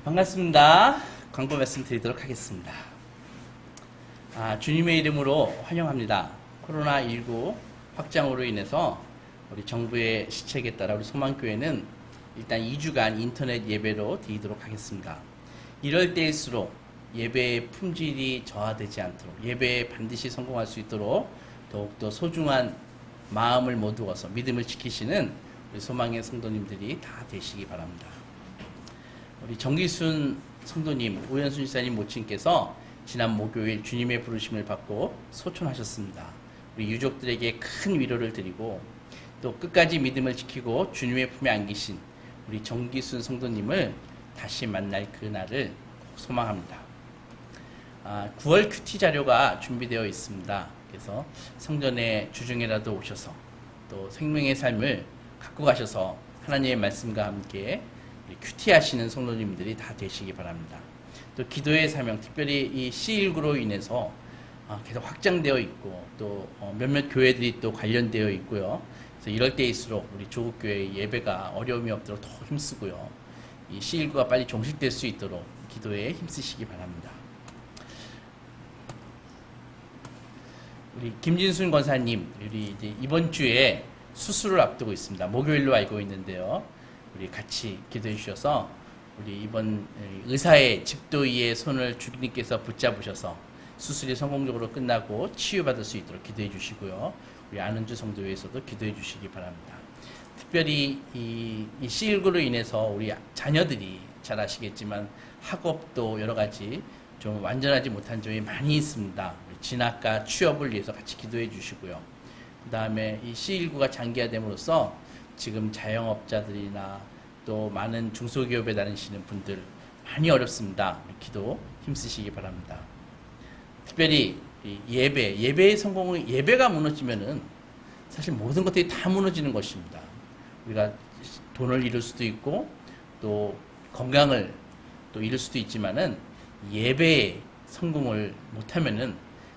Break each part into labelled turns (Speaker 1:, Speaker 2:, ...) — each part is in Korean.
Speaker 1: 반갑습니다. 광고 말씀 드리도록 하겠습니다. 주님의 이름으로 환영합니다. 코로나19 확장으로 인해서 우리 정부의 시책에 따라 우리 소망교회는 일단 2주간 인터넷 예배로 드리도록 하겠습니다. 이럴 때일수록 예배의 품질이 저하되지 않도록 예배에 반드시 성공할 수 있도록 더욱더 소중한 마음을 모두어서 믿음을 지키시는 우리 소망의 성도님들이 다 되시기 바랍니다. 우리 정기순 성도님, 우현순 지사님 모친께서 지난 목요일 주님의 부르심을 받고 소천하셨습니다. 우리 유족들에게 큰 위로를 드리고 또 끝까지 믿음을 지키고 주님의 품에 안기신 우리 정기순 성도님을 다시 만날 그날을 소망합니다. 9월 큐티 자료가 준비되어 있습니다. 그래서 성전에 주중에라도 오셔서 또 생명의 삶을 갖고 가셔서 하나님의 말씀과 함께 큐티 하시는 성도님들이 다 되시기 바랍니다. 또 기도의 사명, 특별히 이 C19로 인해서 계속 확장되어 있고 또 몇몇 교회들이 또 관련되어 있고요. 그래서 이럴 때일수록 우리 조국교회 예배가 어려움이 없도록 더 힘쓰고요. 이 C19가 빨리 종식될 수 있도록 기도에 힘쓰시기 바랍니다. 우리 김진순 권사님, 우리 이제 이번 주에 수술을 앞두고 있습니다. 목요일로 알고 있는데요. 우리 같이 기도해 주셔서 우리 이번 의사의 집도의의 손을 주님께서 붙잡으셔서 수술이 성공적으로 끝나고 치유받을 수 있도록 기도해 주시고요. 우리 안은주 성도회에서도 기도해 주시기 바랍니다. 특별히 이 C19로 인해서 우리 자녀들이 잘 아시겠지만 학업도 여러 가지 좀 완전하지 못한 점이 많이 있습니다. 진학과 취업을 위해서 같이 기도해 주시고요. 그 다음에 이 C19가 장기화됨으로써 지금 자영업자들이나 또 많은 중소기업에 다니시는 분들 많이 어렵습니다. 우리 기도 힘쓰시기 바랍니다. 특별히 예배의 성공은 예배가 무너지면은 사실 모든 것들이 다 무너지는 것입니다. 우리가 돈을 잃을 수도 있고 또 건강을 또 잃을 수도 있지만은 예배의 성공을 못하면은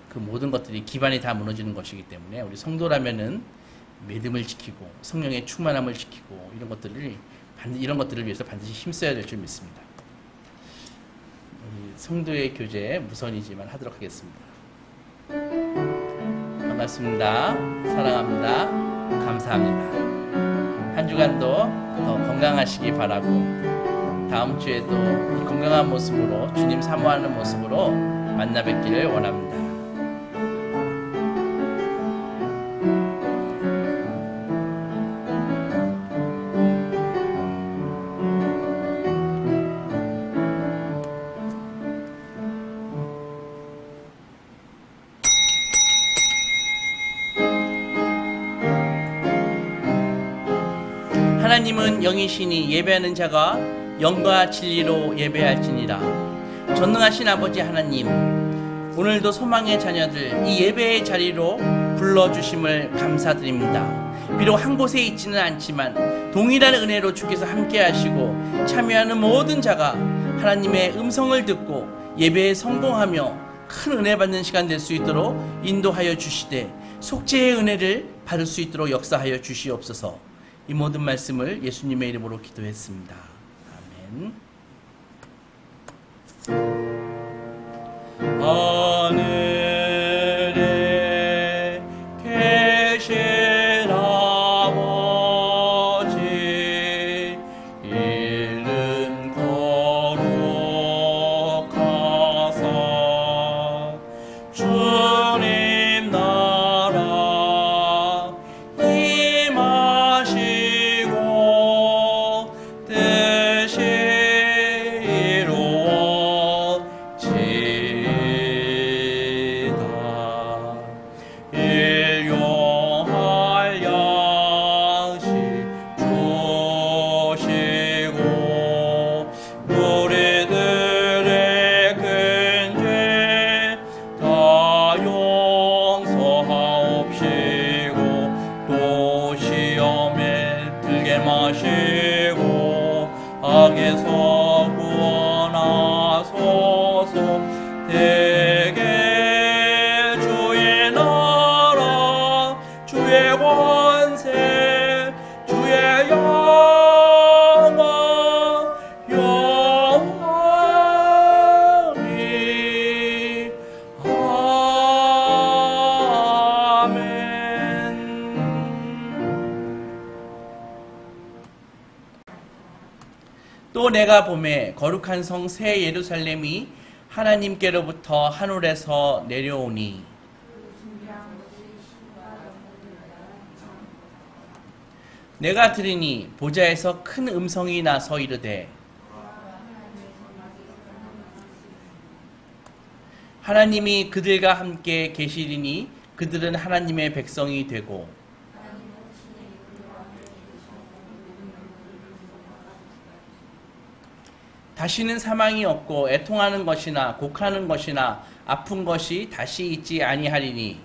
Speaker 1: 그 모든 것들이 기반이 다 무너지는 것이기 때문에 우리 성도라면은 믿음을 지키고 성령의 충만함을 지키고 이런 것들을 위해서 반드시 힘써야 될 줄 믿습니다. 우리 성도의 교제 무선이지만 하도록 하겠습니다. 반갑습니다. 사랑합니다. 감사합니다. 한 주간도 더 건강하시기 바라고 다음 주에도 건강한 모습으로 주님 사모하는 모습으로 만나 뵙기를 원합니다. 하나님은 영이시니 예배하는 자가 영과 진리로 예배할지니라. 전능하신 아버지 하나님, 오늘도 소망의 자녀들 이 예배의 자리로 불러주심을 감사드립니다. 비록 한 곳에 있지는 않지만 동일한 은혜로 주께서 함께 하시고 참여하는 모든 자가 하나님의 음성을 듣고 예배에 성공하며 큰 은혜 받는 시간 될 수 있도록 인도하여 주시되 속죄의 은혜를 받을 수 있도록 역사하여 주시옵소서. 이 모든 말씀을 예수님의 이름으로 기도했습니다. 아멘. 하늘에 계신 아버지, 이름 거룩하사 주님 나라 임하시고 뜻이 이루어지이다. 일용할 양식 주시고 우리들의 큰 죄 다 용서하옵시고 또 시험에 들게 마시고 악에서 구원하소서. 대개 주의 나라 주의 권세 주의 영광 영원 또 내가 보매 거룩한 성 새 예루살렘이 하나님께로부터 하늘에서 내려오니 내가 들으니 보좌에서 큰 음성이 나서 이르되 하나님이 그들과 함께 계시리니 그들은 하나님의 백성이 되고 다시는 사망이 없고 애통하는 것이나 곡하는 것이나 아픈 것이 다시 있지 아니하리니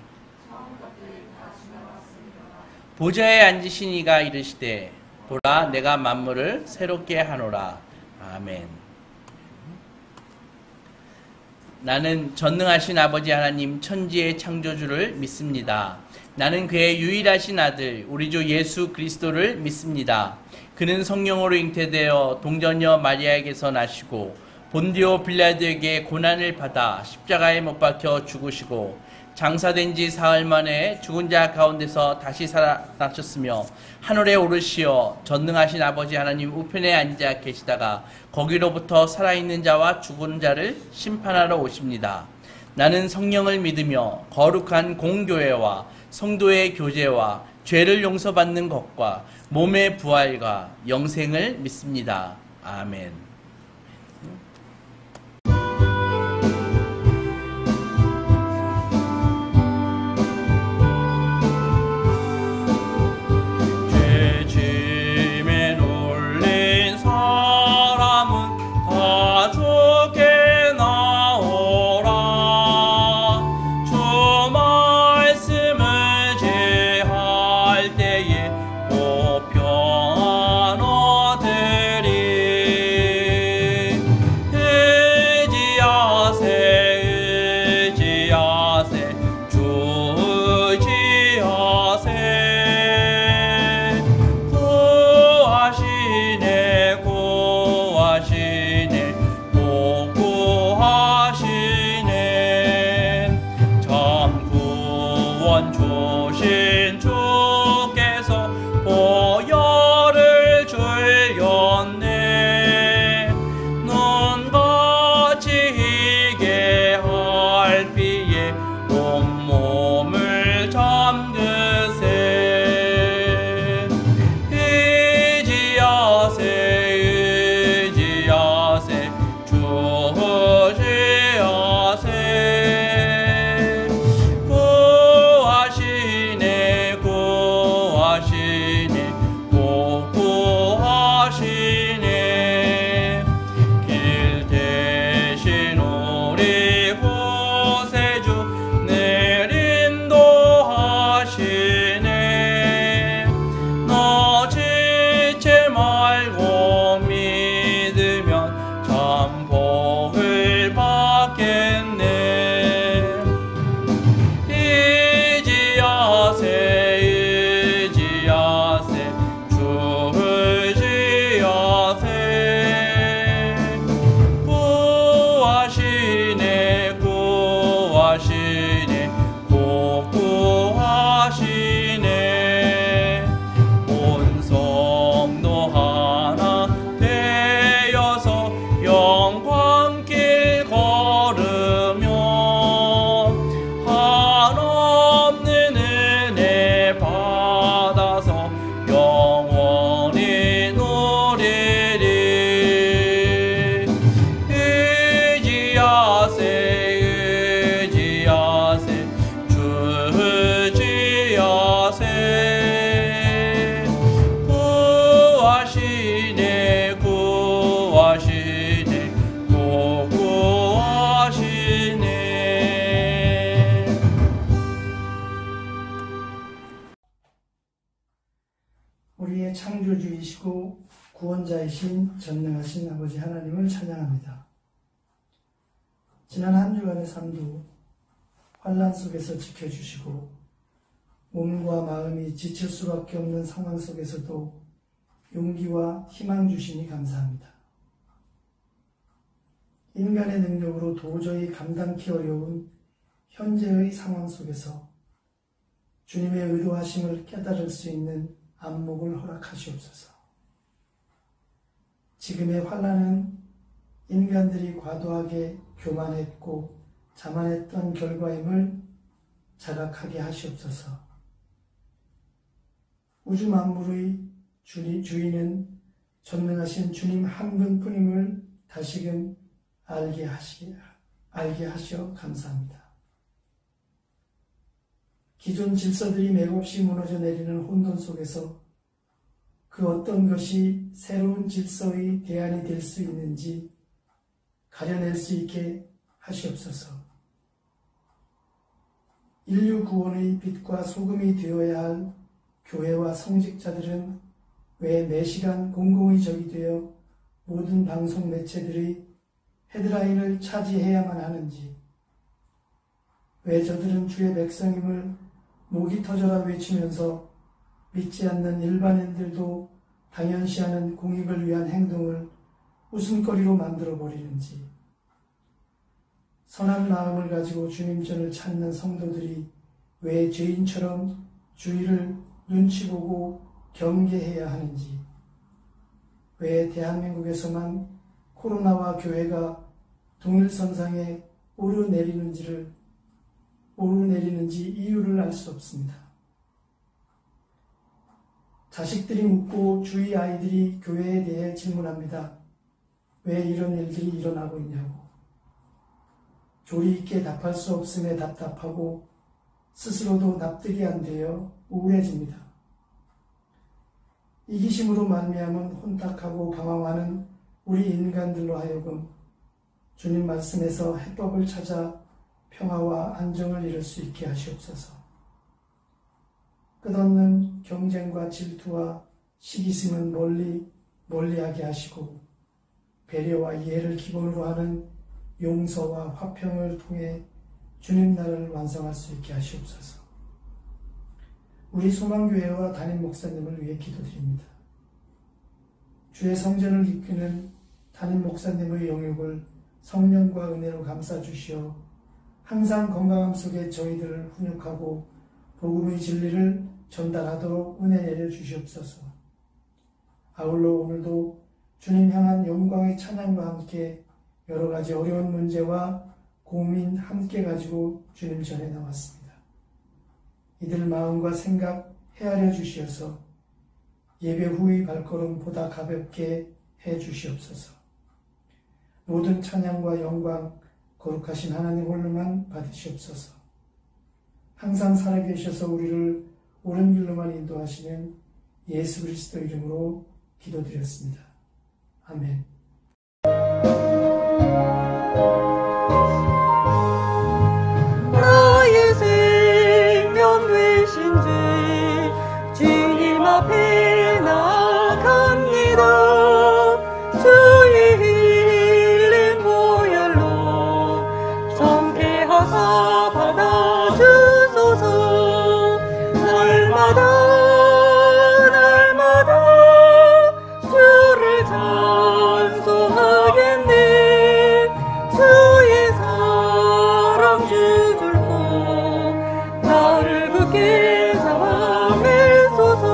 Speaker 1: 보좌에 앉으신 이가 이르시되 보라 내가 만물을 새롭게 하노라. 아멘. 나는 전능하신 아버지 하나님 천지의 창조주를 믿습니다. 나는 그의 유일하신 아들 우리 주 예수 그리스도를 믿습니다. 그는 성령으로 잉태되어 동정녀 마리아에게서 나시고 본디오 빌라도에게 고난을 받아 십자가에 못 박혀 죽으시고 장사된 지 사흘 만에 죽은 자 가운데서 다시 살아나셨으며 하늘에 오르시어 전능하신 아버지 하나님 우편에 앉아 계시다가 거기로부터 살아있는 자와 죽은 자를 심판하러 오십니다. 나는 성령을 믿으며 거룩한 공교회와 성도의 교제와 죄를 용서받는 것과 몸의 부활과 영생을 믿습니다. 아멘.
Speaker 2: 우리의 창조주이시고 구원자이신 전능하신 아버지 하나님을 찬양합니다. 지난 한 주간의 삶도 환난 속에서 지켜주시고 몸과 마음이 지칠 수밖에 없는 상황 속에서도 용기와 희망 주시니 감사합니다. 인간의 능력으로 도저히 감당키 어려운 현재의 상황 속에서 주님의 의도하심을 깨달을 수 있는 안목을 허락하시옵소서. 지금의 환난은 인간들이 과도하게 교만했고 자만했던 결과임을 자각하게 하시옵소서. 우주 만물의 주인은 전능하신 주님 한 분뿐임을 다시금 알게 하시어 감사합니다. 기존 질서들이 맥없이 무너져 내리는 혼돈 속에서 그 어떤 것이 새로운 질서의 대안이 될 수 있는지 가려낼 수 있게 하시옵소서. 인류 구원의 빛과 소금이 되어야 할 교회와 성직자들은 왜 매시간 공공의 적이 되어 모든 방송 매체들의 헤드라인을 차지해야만 하는지, 왜 저들은 주의 백성임을 목이 터져라 외치면서 믿지 않는 일반인들도 당연시하는 공익을 위한 행동을 웃음거리로 만들어버리는지, 선한 마음을 가지고 주님 전을 찾는 성도들이 왜 죄인처럼 주의를 눈치 보고 경계해야 하는지, 왜 대한민국에서만 코로나와 교회가 동일선상에 오르내리는지 이유를 알 수 없습니다. 자식들이 묻고 주위 아이들이 교회에 대해 질문합니다. 왜 이런 일들이 일어나고 있냐고. 조리 있게 답할 수 없음에 답답하고 스스로도 납득이 안 되어 우울해집니다. 이기심으로 말미암은 혼탁하고 방황하는 우리 인간들로 하여금 주님 말씀에서 해법을 찾아 평화와 안정을 이룰 수 있게 하시옵소서. 끝없는 경쟁과 질투와 시기심은 멀리하게 하시고 배려와 이해를 기본으로 하는 용서와 화평을 통해 주님 나라를 완성할 수 있게 하시옵소서. 우리 소망교회와 담임 목사님을 위해 기도드립니다. 주의 성전을 이끄는 담임 목사님의 영역을 성령과 은혜로 감싸주시어 항상 건강함 속에 저희들을 훈육하고 복음의 진리를 전달하도록 은혜 내려주시옵소서. 아울러 오늘도 주님 향한 영광의 찬양과 함께 여러 가지 어려운 문제와 고민 함께 가지고 주님 전에 나왔습니다. 이들 마음과 생각 헤아려 주시어서 예배 후의 발걸음 보다 가볍게 해 주시옵소서. 모든 찬양과 영광 거룩하신 하나님 홀로만 받으시옵소서. 항상 살아계셔서 우리를 옳은 길로만 인도하시는 예수 그리스도 이름으로 기도드렸습니다. 아멘.
Speaker 3: 나의 생명 되신 주 주님 앞에 나갑니다. 주의 힐링 보혈로 정케하사 받아주소서. 날마다 주를 찬송하겠네. 주의 사랑 주줄고 나를 굳게 잡아 매소서.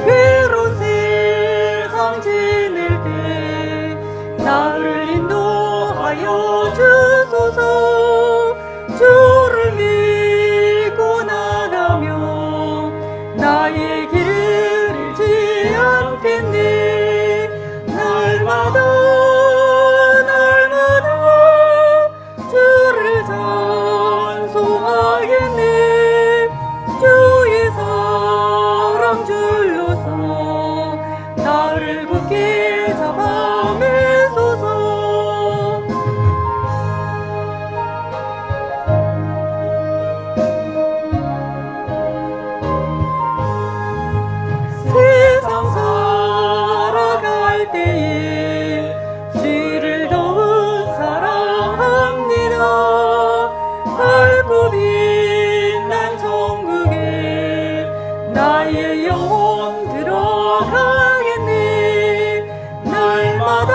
Speaker 3: 괴로운 세상 지낼 때 나를 인도하여 주소서. 주를 믿고 나가며 나의 길을 잃지 않겠네. 날마다 주를 찬송하겠네. 주의 사랑 줄로서 나를 굳게 잡아 매소서. 세상 살아갈 때에 주를 더욱 사랑합니다. 밝고 빛난 천국에 나의 영혼 들어가겠네. 날마다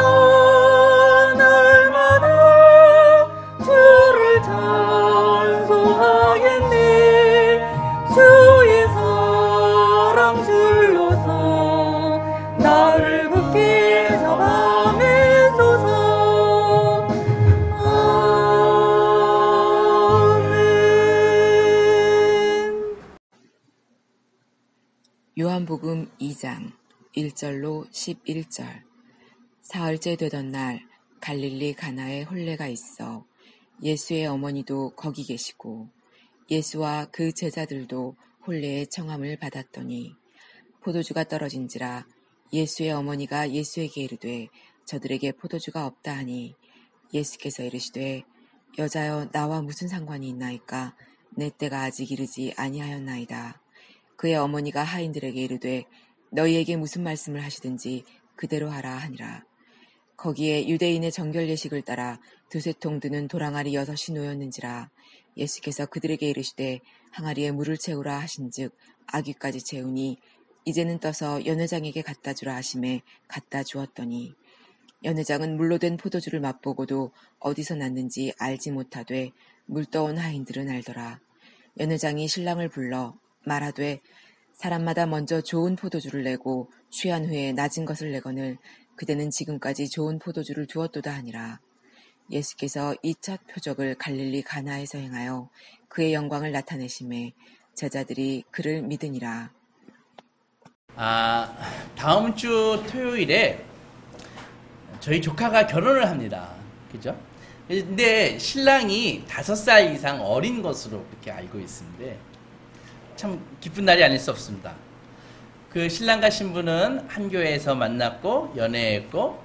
Speaker 3: 주를 찬송하겠네. 주의 사랑 줄로서 나를 굳게
Speaker 4: 요한복음 2장 1절로 11절. 사흘째 되던 날 갈릴리 가나에 혼례가 있어 예수의 어머니도 거기 계시고 예수와 그 제자들도 혼례의 청함을 받았더니 포도주가 떨어진지라 예수의 어머니가 예수에게 이르되 저들에게 포도주가 없다 하니 예수께서 이르시되 여자여 나와 무슨 상관이 있나이까 내 때가 아직 이르지 아니하였나이다. 그의 어머니가 하인들에게 이르되 너희에게 무슨 말씀을 하시든지 그대로 하라 하니라. 거기에 유대인의 정결 예식을 따라 두세 통 드는 도랑아리 6이 놓였는지라. 예수께서 그들에게 이르시되 항아리에 물을 채우라 하신즉 아귀까지 채우니 이제는 떠서 연회장에게 갖다 주라 하심에 갖다 주었더니 연회장은 물로 된 포도주를 맛보고도 어디서 났는지 알지 못하되 물 떠온 하인들은 알더라. 연회장이 신랑을 불러 말하되 사람마다 먼저 좋은 포도주를 내고 취한 후에 낮은 것을 내거늘 그대는 지금까지 좋은 포도주를 두었도다 하니라. 예수께서 이 첫 표적을 갈릴리 가나에서 행하여 그의 영광을 나타내심에 제자들이 그를 믿으니라.
Speaker 1: 다음 주 토요일에 저희 조카가 결혼을 합니다. 그죠? 근데 신랑이 5살 이상 어린 것으로 그렇게 알고 있는데 참 기쁜 날이 아닐 수 없습니다. 그 신랑과 신부는 한 교회에서 만났고 연애했고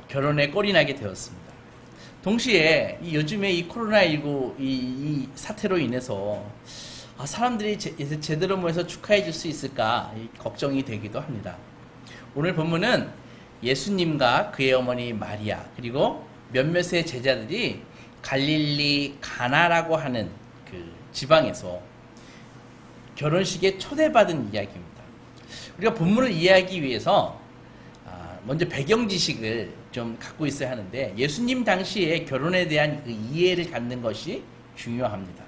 Speaker 1: 결혼에 꼴이 나게 되었습니다. 동시에 요즘에 이 코로나19 이 사태로 인해서 사람들이 제대로 모여서 축하해 줄 수 있을까 걱정이 되기도 합니다. 오늘 본문은 예수님과 그의 어머니 마리아 그리고 몇몇의 제자들이 갈릴리 가나라고 하는 그 지방에서 결혼식에 초대받은 이야기입니다. 우리가 본문을 이해하기 위해서 먼저 배경 지식을 좀 갖고 있어야 하는데 예수님 당시에 결혼에 대한 그 이해를 갖는 것이 중요합니다.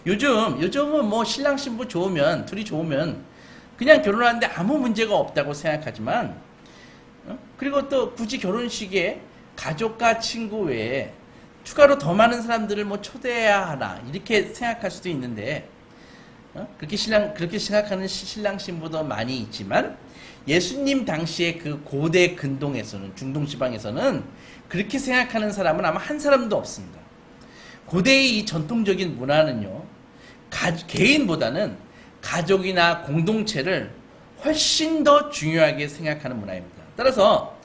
Speaker 1: 요즘은 뭐 신랑 신부 좋으면 둘이 좋으면 그냥 결혼하는데 아무 문제가 없다고 생각하지만 그리고 또 굳이 결혼식에 가족과 친구 외에 추가로 더 많은 사람들을 뭐 초대해야 하나 이렇게 생각할 수도 있는데 그렇게 생각하는 신랑 신부도 많이 있지만 예수님 당시에 그 고대 근동에서는 중동 지방에서는 그렇게 생각하는 사람은 아마 한 사람도 없습니다. 고대의 이 전통적인 문화는요 개인보다는 가족이나 공동체를 훨씬 더 중요하게 생각하는 문화입니다. 따라서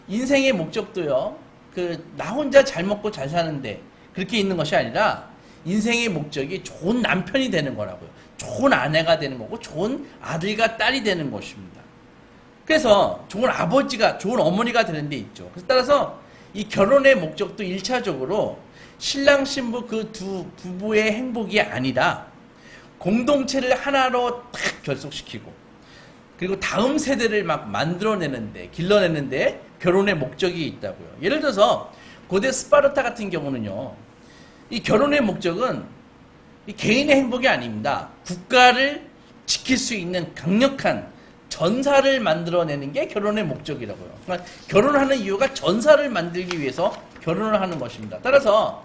Speaker 1: 인생의 목적도요 나 혼자 잘 먹고 잘 사는데 그렇게 있는 것이 아니라 인생의 목적이 좋은 남편이 되는 거라고요. 좋은 아내가 되는 거고 좋은 아들과 딸이 되는 것입니다. 그래서 좋은 아버지가 좋은 어머니가 되는 데 있죠. 그래서 따라서 이 결혼의 목적도 1차적으로 신랑 신부 그 두 부부의 행복이 아니라 공동체를 하나로 딱 결속시키고 그리고 다음 세대를 막 만들어내는데 길러내는데 결혼의 목적이 있다고요. 예를 들어서 고대 스파르타 같은 경우는요 이 결혼의 목적은 이 개인의 행복이 아닙니다. 국가를 지킬 수 있는 강력한 전사를 만들어내는 게 결혼의 목적이라고요. 그러니까 결혼하는 이유가 전사를 만들기 위해서 결혼을 하는 것입니다. 따라서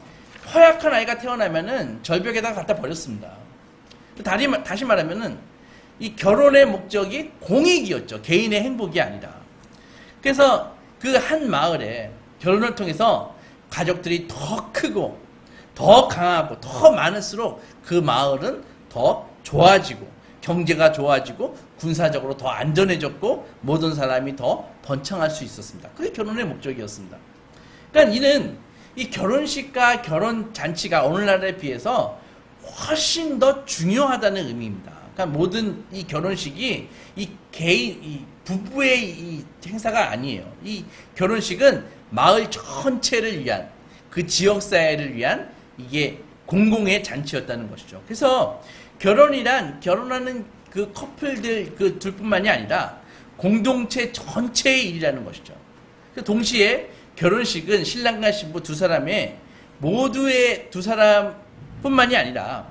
Speaker 1: 허약한 아이가 태어나면은 절벽에다가 갖다 버렸습니다. 다시 말하면은 이 결혼의 목적이 공익이었죠. 개인의 행복이 아니라. 그래서 그 한 마을에 결혼을 통해서 가족들이 더 크고 더 강하고 더 많을수록 그 마을은 더 좋아지고 경제가 좋아지고 군사적으로 더 안전해졌고 모든 사람이 더 번창할 수 있었습니다. 그게 결혼의 목적이었습니다. 그러니까 이는 이 결혼식과 결혼잔치가 오늘날에 비해서 훨씬 더 중요하다는 의미입니다. 그러니까 모든 이 결혼식이 이 개인, 이 부부의 이 행사가 아니에요. 이 결혼식은 마을 전체를 위한 그 지역사회를 위한 이게 공공의 잔치였다는 것이죠. 그래서 결혼하는 그 커플들 그 둘뿐만이 아니라 공동체 전체의 일이라는 것이죠. 동시에 결혼식은 신랑과 신부 두 사람의 모두의 두 사람뿐만이 아니라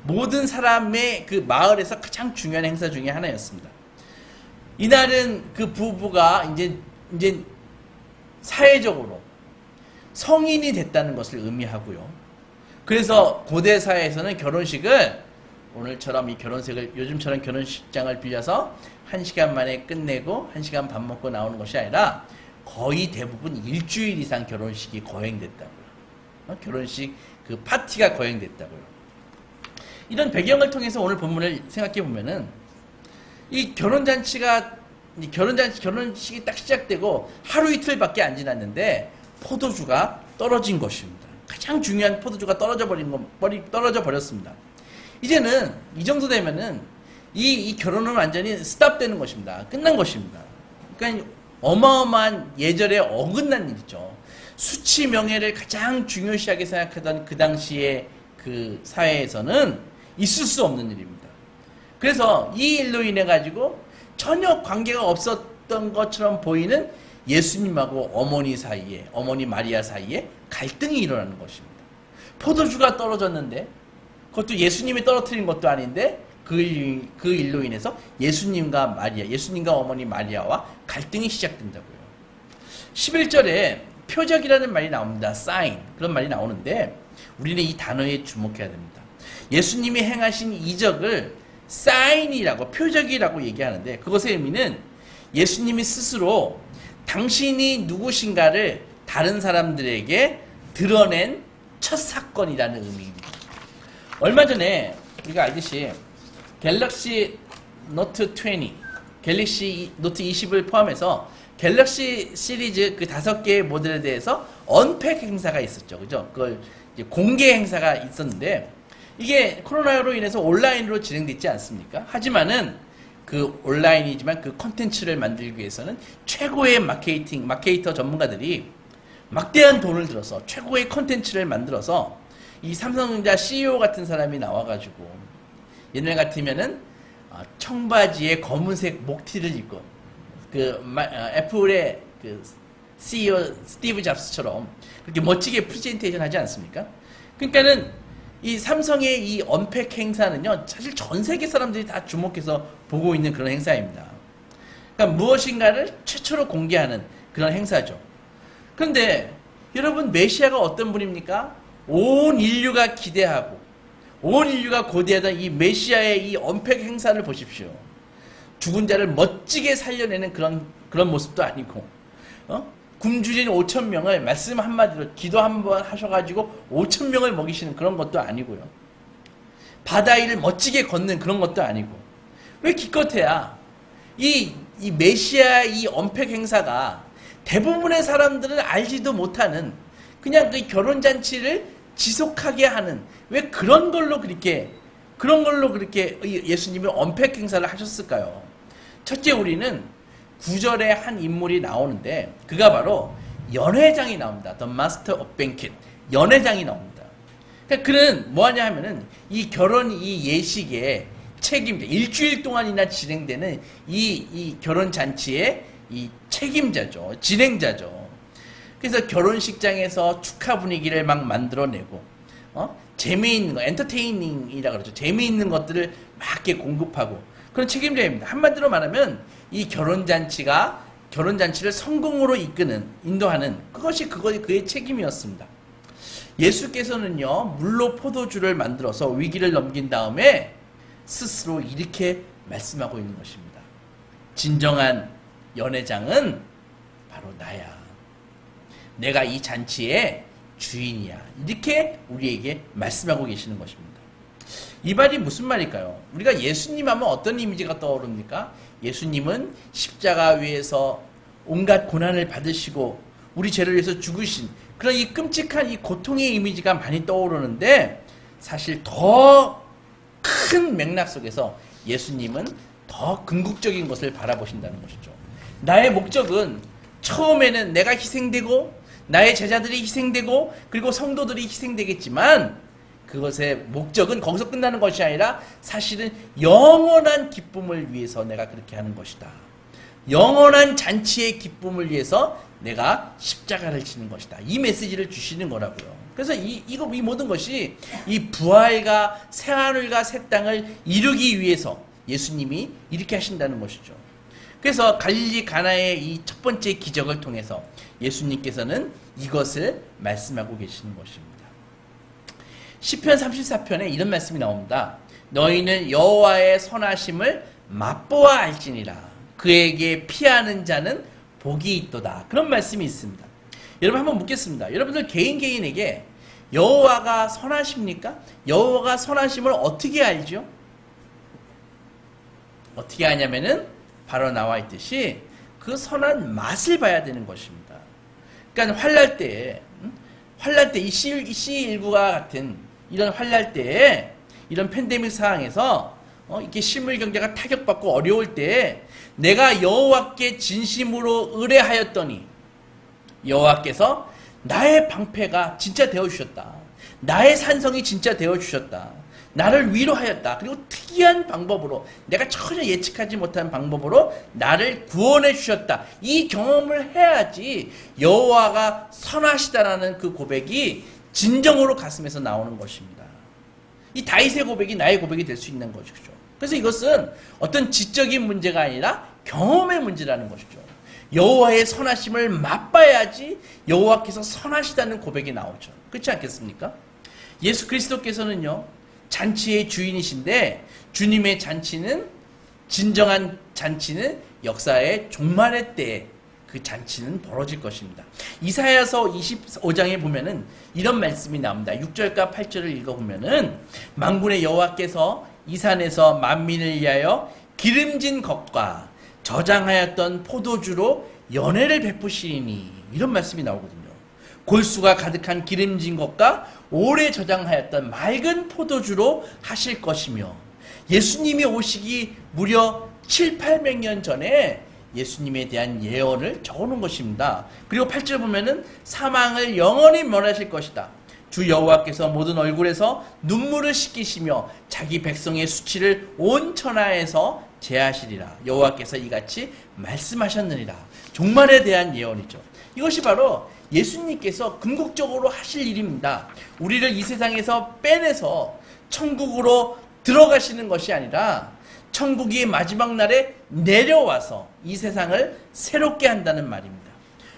Speaker 1: 모든 사람의 그 마을에서 가장 중요한 행사 중에 하나였습니다. 이날은 그 부부가 이제 사회적으로 성인이 됐다는 것을 의미하고요. 그래서 고대 사회에서는 결혼식을 오늘처럼 이 결혼식을 요즘처럼 결혼식장을 빌려서 1시간 만에 끝내고 1시간 밥 먹고 나오는 것이 아니라 거의 대부분 일주일 이상 결혼식이 거행됐다고요. 결혼식 그 파티가 거행됐다고요. 이런 배경을 통해서 오늘 본문을 생각해 보면은 이 결혼식이 딱 시작되고 하루 이틀밖에 안 지났는데 포도주가 떨어진 것입니다. 가장 중요한 포도주가 떨어져 버렸습니다. 이제는 이 정도 되면은 이 결혼은 완전히 스탑되는 것입니다. 끝난 것입니다. 그러니까 어마어마한 예절에 어긋난 일이죠. 수치 명예를 가장 중요시하게 생각하던 그 당시에 그 사회에서는 있을 수 없는 일입니다. 그래서 이 일로 인해 가지고 전혀 관계가 없었던 것처럼 보이는 예수님하고 어머니 사이에, 어머니 마리아 사이에 갈등이 일어나는 것입니다. 포도주가 떨어졌는데 그것도 예수님이 떨어뜨린 것도 아닌데 그 일로 인해서 예수님과 어머니 마리아와 갈등이 시작된다고요. 11절에 표적이라는 말이 나옵니다. sign, 그런 말이 나오는데 우리는 이 단어에 주목해야 됩니다. 예수님이 행하신 이적을 sign이라고, 표적이라고 얘기하는데 그것의 의미는 예수님이 스스로 당신이 누구신가를 다른 사람들에게 드러낸 첫 사건이라는 의미입니다. 얼마 전에 우리가 알듯이 갤럭시 노트 20, 갤럭시 노트 20을 포함해서 갤럭시 시리즈 그 5개의 모델에 대해서 언팩 행사가 있었죠. 그죠? 그걸 이제 공개 행사가 있었는데 이게 코로나로 인해서 온라인으로 진행됐지 않습니까? 하지만은 그 온라인이지만 그 콘텐츠를 만들기 위해서는 최고의 마케터 전문가들이 막대한 돈을 들어서 최고의 콘텐츠를 만들어서 이 삼성전자 CEO 같은 사람이 나와가지고 옛날 같으면은 청바지에 검은색 목티를 입고 그 애플의 그 CEO 스티브 잡스처럼 그렇게 멋지게 프레젠테이션 하지 않습니까? 그러니까는 이 삼성의 이 언팩 행사는요, 사실 전 세계 사람들이 다 주목해서 보고 있는 그런 행사입니다. 그러니까 무엇인가를 최초로 공개하는 그런 행사죠. 그런데 여러분, 메시아가 어떤 분입니까? 온 인류가 기대하고 온 인류가 고대하던 이 메시아의 이 언팩 행사를 보십시오. 죽은 자를 멋지게 살려내는 그런 모습도 아니고, 굶주린 5,000명을 말씀 한마디로 기도 한번 하셔가지고 5,000명을 먹이시는 그런 것도 아니고요. 바다 위를 멋지게 걷는 그런 것도 아니고. 왜 기껏해야 이 메시아의 이 언팩 행사가 대부분의 사람들은 알지도 못하는 그냥 그 결혼잔치를 지속하게 하는, 왜 그런 걸로 그렇게 예수님이 언팩 행사를 하셨을까요? 첫째, 우리는 9절에 한 인물이 나오는데 그가 바로 연회장이 나옵니다. The Master of Banquet. 연회장이 나옵니다. 그러니까 그는 뭐하냐 하면은 이 결혼 이 예식의 책임자, 일주일 동안이나 진행되는 이 결혼잔치의 이 책임자죠. 진행자죠. 그래서 결혼식장에서 축하 분위기를 막 만들어내고, 재미있는 거, 엔터테이닝이라고 그러죠. 재미있는 것들을 막 이렇게 공급하고 그런 책임자입니다. 한마디로 말하면 이 결혼잔치를 성공으로 인도하는 그것이 그의 책임이었습니다. 예수께서는요, 물로 포도주를 만들어서 위기를 넘긴 다음에 스스로 이렇게 말씀하고 있는 것입니다. 진정한 연회장은 바로 나야. 내가 이 잔치의 주인이야. 이렇게 우리에게 말씀하고 계시는 것입니다. 이 말이 무슨 말일까요? 우리가 예수님 하면 어떤 이미지가 떠오릅니까? 예수님은 십자가 위에서 온갖 고난을 받으시고 우리 죄를 위해서 죽으신 그런 이 끔찍한 이 고통의 이미지가 많이 떠오르는데, 사실 더 큰 맥락 속에서 예수님은 더 궁극적인 것을 바라보신다는 것이죠. 나의 목적은 처음에는 내가 희생되고 나의 제자들이 희생되고 그리고 성도들이 희생되겠지만 그것의 목적은 거기서 끝나는 것이 아니라 사실은 영원한 기쁨을 위해서 내가 그렇게 하는 것이다. 영원한 잔치의 기쁨을 위해서 내가 십자가를 지는 것이다. 이 메시지를 주시는 거라고요. 그래서 이 모든 것이 이 부활과 새하늘과 새 땅을 이루기 위해서 예수님이 이렇게 하신다는 것이죠. 그래서 갈릴리 가나의 이 첫 번째 기적을 통해서 예수님께서는 이것을 말씀하고 계시는 것입니다. 시편 34편에 이런 말씀이 나옵니다. 너희는 여호와의 선하심을 맛보아 알지니라. 그에게 피하는 자는 복이 있도다. 그런 말씀이 있습니다. 여러분 한번 묻겠습니다. 여러분들 개인에게 여호와가 선하십니까? 여호와가 선하심을 어떻게 알죠? 어떻게 아냐면은 바로 나와 있듯이 그 선한 맛을 봐야 되는 것입니다. 그러니까 환날 때에 이 C19가 같은 이런 환날 때에 이런 팬데믹 상황에서 이렇게 실물 경제가 타격받고 어려울 때에 내가 여호와께 진심으로 의뢰하였더니 여호와께서 나의 방패가 진짜 되어주셨다. 나의 산성이 진짜 되어주셨다. 나를 위로하였다. 그리고 특이한 방법으로 내가 전혀 예측하지 못한 방법으로 나를 구원해 주셨다. 이 경험을 해야지 여호와가 선하시다라는 그 고백이 진정으로 가슴에서 나오는 것입니다. 이 다윗의 고백이 나의 고백이 될 수 있는 것이죠. 그래서 이것은 어떤 지적인 문제가 아니라 경험의 문제라는 것이죠. 여호와의 선하심을 맛봐야지 여호와께서 선하시다는 고백이 나오죠. 그렇지 않겠습니까? 예수 그리스도께서는요, 잔치의 주인이신데 주님의 잔치는, 진정한 잔치는 역사의 종말의 때에 그 잔치는 벌어질 것입니다. 이사야서 25장에 보면은 이런 말씀이 나옵니다. 6절과 8절을 읽어보면은 만군의 여호와께서 이 산에서 만민을 위하여 기름진 것과 저장하였던 포도주로 연회를 베푸시리니, 이런 말씀이 나오거든요. 골수가 가득한 기름진 것과 오래 저장하였던 맑은 포도주로 하실 것이며, 예수님이 오시기 무려 700~800년 전에 예수님에 대한 예언을 적어놓은 것입니다. 그리고 8절 보면은 사망을 영원히 멸하실 것이다. 주 여호와께서 모든 얼굴에서 눈물을 씻기시며 자기 백성의 수치를 온 천하에서 제하시리라. 여호와께서 이같이 말씀하셨느니라. 종말에 대한 예언이죠. 이것이 바로 예수님께서 궁극적으로 하실 일입니다. 우리를 이 세상에서 빼내서 천국으로 들어가시는 것이 아니라 천국이 마지막 날에 내려와서 이 세상을 새롭게 한다는 말입니다.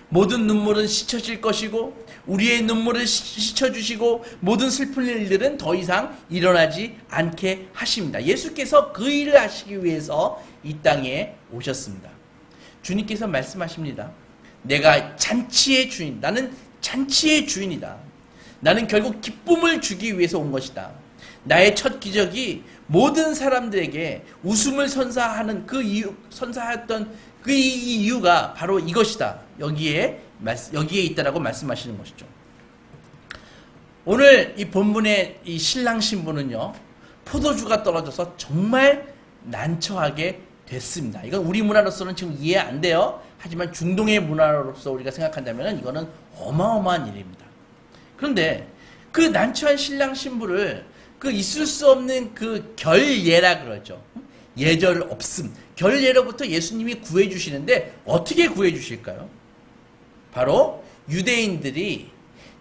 Speaker 1: 모든 눈물은 씻혀질 것이고 우리의 눈물을 씻어주시고 모든 슬픈 일들은 더 이상 일어나지 않게 하십니다. 예수께서 그 일을 하시기 위해서 이 땅에 오셨습니다. 주님께서 말씀하십니다. 내가 잔치의 주인, 나는 잔치의 주인이다. 나는 결국 기쁨을 주기 위해서 온 것이다. 나의 첫 기적이 모든 사람들에게 웃음을 선사하는 선사했던 그 이유가 바로 이것이다. 여기에 있다라고 말씀하시는 것이죠. 오늘 이 본문의 이 신랑 신부는요, 포도주가 떨어져서 정말 난처하게 됐습니다. 이건 우리 문화로서는 지금 이해 안 돼요. 하지만 중동의 문화로서 우리가 생각한다면 이거는 어마어마한 일입니다. 그런데 그 난처한 신랑 신부를 그 있을 수 없는 그 결예라 그러죠. 예절 없음. 결예로부터 예수님이 구해주시는데 어떻게 구해주실까요? 바로 유대인들이